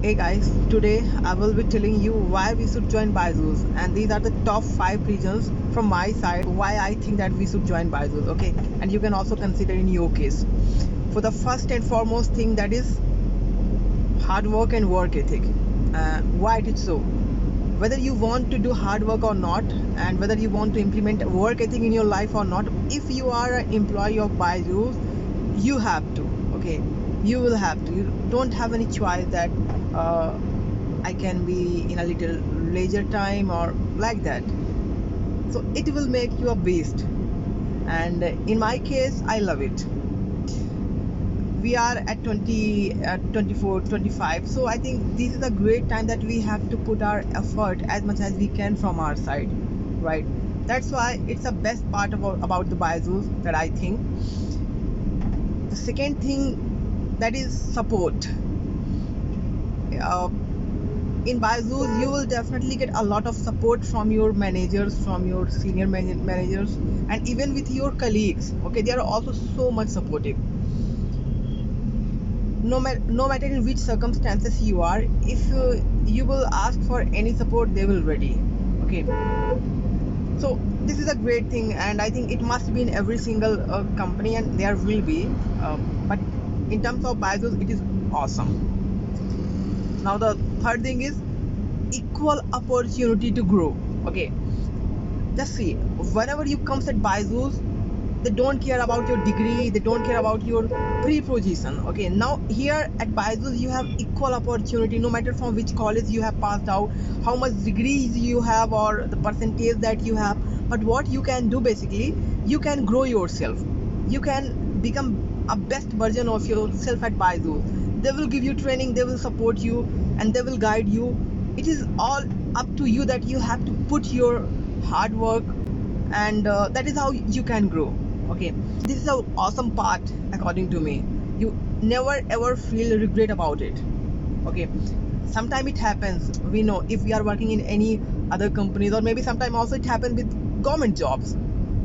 Hey guys, today I will be telling you why we should join Byju's, and these are the top 5 reasons from my side why I think that we should join Byju's. Okay, and you can also consider in your case. For the first and foremost thing, that is hard work and work ethic. Why it is so? Whether you want to do hard work or not, and whether you want to implement work ethic in your life or not, if you are an employee of Byju's, you have to. Okay, you will have to. You don't have any choice that uh, I can be in a little leisure time or like that. So it will make you a beast, and in my case, I love it. We are at 24, 25, so I think this is a great time that we have to put our effort as much as we can from our side, right? That's why it's the best part about the Byju's that I think. The second thing, that is support. In Byju's, you will definitely get a lot of support from your managers, from your senior managers, and even with your colleagues. Okay, they are also so much supportive. No matter in which circumstances you are, if you will ask for any support, they will ready. Okay, so this is a great thing, and I think it must be in every single company, and there will be. But in terms of Byju's, it is awesome. Now the third thing is equal opportunity to grow. Okay, just see, whenever you comes at Byju's, they don't care about your degree, they don't care about your pre-position. Okay, now here at Byju's you have equal opportunity, no matter from which college you have passed out, how much degrees you have, or the percentage that you have. But what you can do, basically, you can grow yourself, you can become a best version of yourself at Byju's. They will give you training, they will support you, and they will guide you. It is all up to you that you have to put your hard work, and that is how you can grow. Okay, this is an awesome part according to me. You never ever feel regret about it. Okay, sometimes it happens, we know, if we are working in any other companies, or maybe sometimes also it happens with government jobs.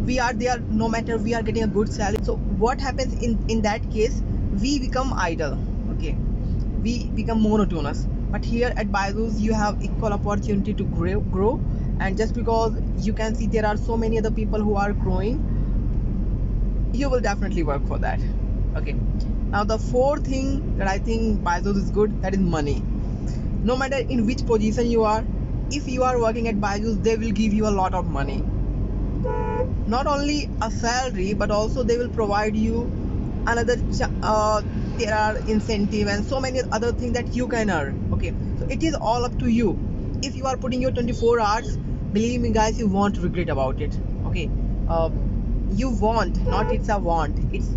We are there, no matter we are getting a good salary. So what happens in that case, we become idle. Okay, we become monotonous. But here at Byju's, you have equal opportunity to grow, and just because you can see there are so many other people who are growing, you will definitely work for that. Okay, now the fourth thing that I think Byju's is good, that is money. No matter in which position you are, if you are working at Byju's, they will give you a lot of money. Not only a salary, but also they will provide you another there are incentive and so many other things that you can earn. Okay, so it is all up to you. If you are putting your 24 hours, believe me guys, you won't regret about it. Okay, uh, you won't, not it's a want, it's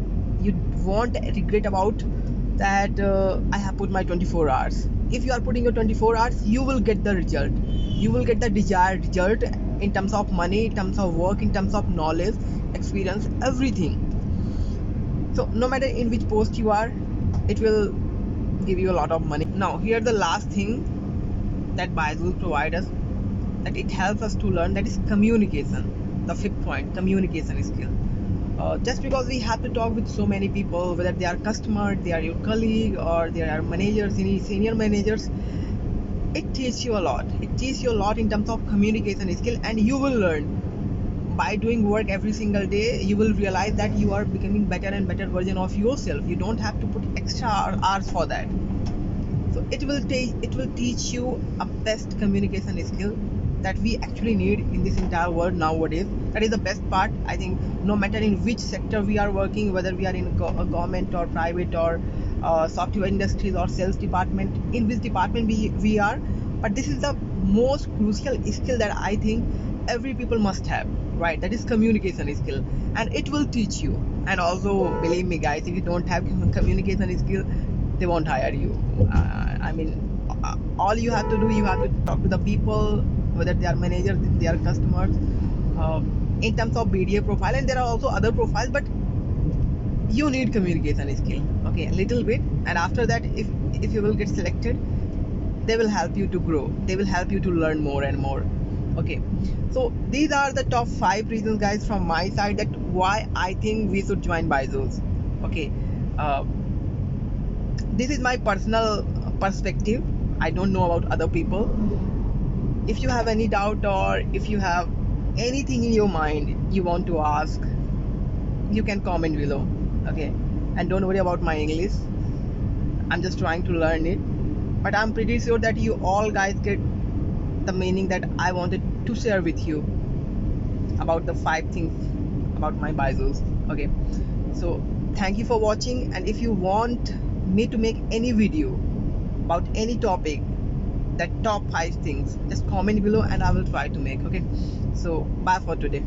you won't regret about that. I have put my 24 hours. If you are putting your 24 hours, you will get the result, you will get the desired result, in terms of money, in terms of work, in terms of knowledge, experience, everything. So no matter in which post you are, it will give you a lot of money. Now here the last thing that Byju's provide us, that it helps us to learn, that is communication. The fifth point, communication skill. Just because we have to talk with so many people, whether they are customers, they are your colleague, or they are managers, any senior managers, it teaches you a lot. It teaches you a lot in terms of communication skill, and you will learn by doing work every single day. You will realize that you are becoming better and better version of yourself. You don't have to put extra hours for that. So it will teach you a best communication skill that we actually need in this entire world nowadays. That is the best part, I think. No matter in which sector we are working, whether we are in a government or private, or software industries or sales department, in which department we are, but this is the most crucial skill that I think every people must have, right? That is communication skill, and it will teach you. And also, believe me guys, if you don't have communication skill, they won't hire you. I mean, all you have to do, you have to talk to the people, whether they are managers, they are customers, uh, in terms of BDA profile, and there are also other profiles, but you need communication skill. Okay, a little bit, and after that, if you will get selected, they will help you to grow, they will help you to learn more and more. Okay, so these are the top 5 reasons guys from my side that why I think we should join Byju's. Okay, uh, this is my personal perspective. I don't know about other people. If you have any doubt or if you have anything in your mind you want to ask, you can comment below. Okay, and don't worry about my English. I'm just trying to learn it, but I'm pretty sure that you all guys get the meaning that I wanted to share with you about the 5 things about my BYJU'S. Okay, so thank you for watching, and if you want me to make any video about any topic, that top 5 things, just comment below and I will try to make. Okay, so bye for today.